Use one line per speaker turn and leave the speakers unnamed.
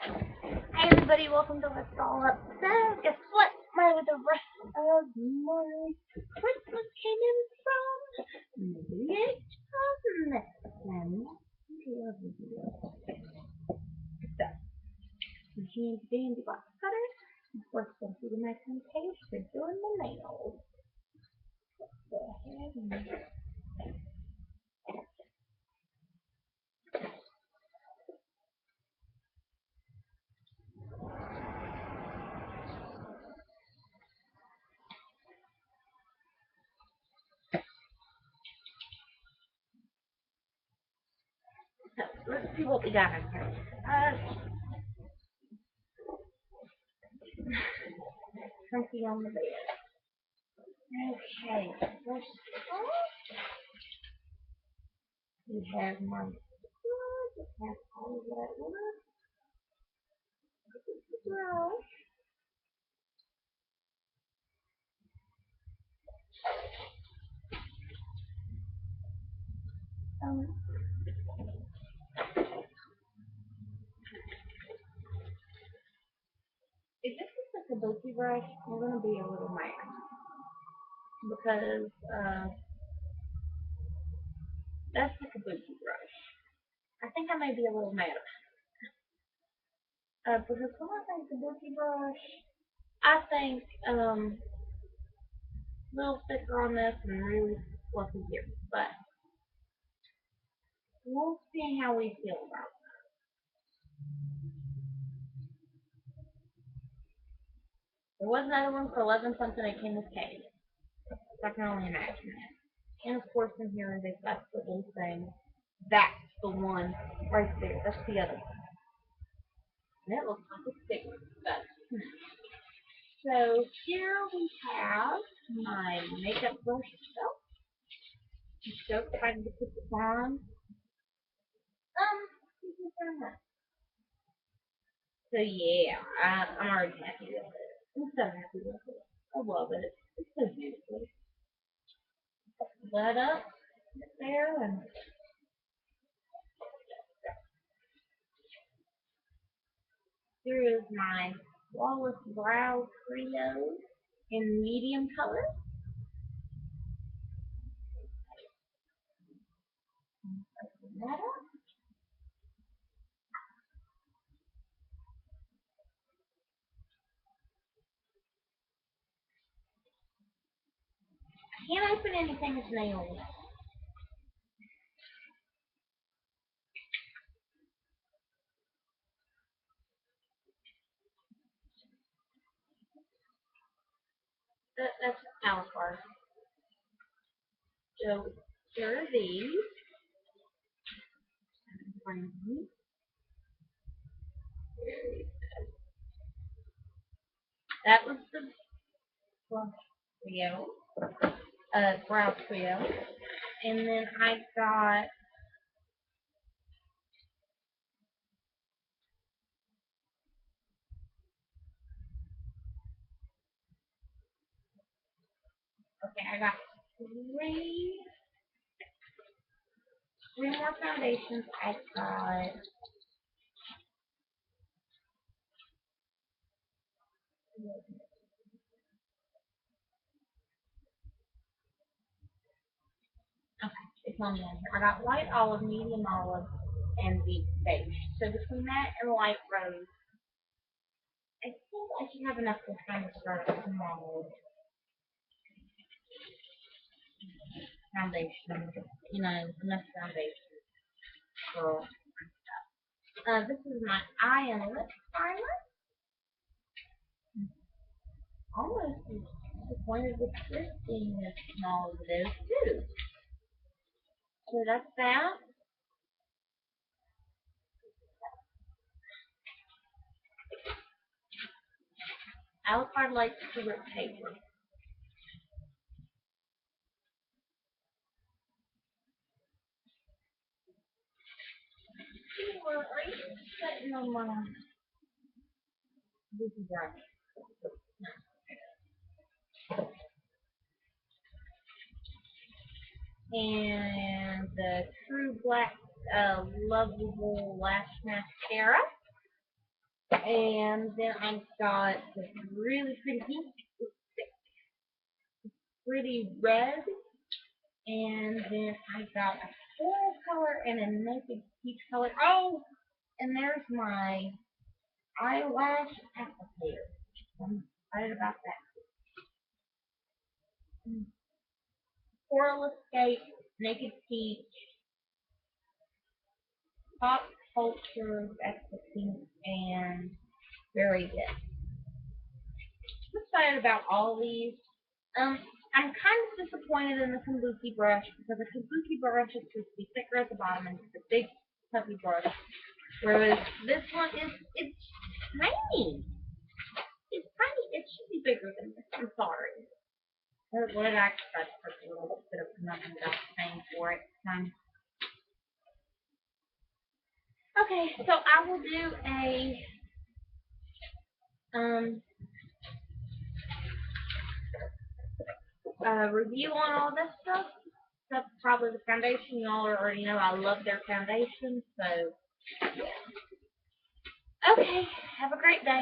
Hey everybody, welcome to Let's All Up. So, guess what? The rest of my Christmas came in from Lit Cosmetics. So, Eugene's Dandy Box Cutter. Of course, going to my page for doing the nails. Go ahead and so, let's see what we got in here. Something on the bed. Okay, first off, we have my just have all of that one. Brush. Um, if this is like a Kabuki brush, I'm gonna be a little mad because that's the Kabuki brush. I think I may be a little mad because when I think Kabuki brush, I think little thicker on this and really fluffy here. But we'll see how we feel about it. There was another one for 11 something that came with cake. So I can only imagine that. And of course in here they've got the little thing. That's the one right there. That's the other one. And it looks like it's bigger. But so here we have my makeup brush itself. I'm so excited to put this on. Thank you very much. So yeah, I'm already happy with it. I'm so happy with it. I love it. It's so beautiful. Put that up there and here is my Flawless Brow Trio in medium color. Open that up. I can't open anything with nails. That's Alucard. So here are these. That was the blush trio, brow trio, and then I got I got three three more foundations. I got it's on the end here. I got light olive, medium olive, and deep beige. So between that and light rose, I think I should have enough to kind of start a small foundation. Enough foundation for. This is my eye and lip primer. Almost disappointed with this being as small as it is too. So that's that. Alucard likes to rip paper. Are you sitting on my Goofy brush? And the True Black Lovable Lash Mascara. And then I've got this really pretty pink, pretty red, and then I've got a floral color and a naked peach color. Oh, and there's my eyelash applicator. I'm excited about that. Coral Escape, Naked Peach, Pop Culture, that's the pink, and Very Good. I'm excited about all these. I'm kind of disappointed in the Kabuki brush because the Kabuki brush is supposed to be thicker at the bottom and it's a big puffy brush, whereas this one it's tiny. It's tiny. It should be bigger than this. I'm sorry. What did I expect for a little bit of nothing without paying for it? Okay, so I will do um a review on all this stuff. That's probably the foundation. Y'all already know I love their foundation. So, okay, have a great day.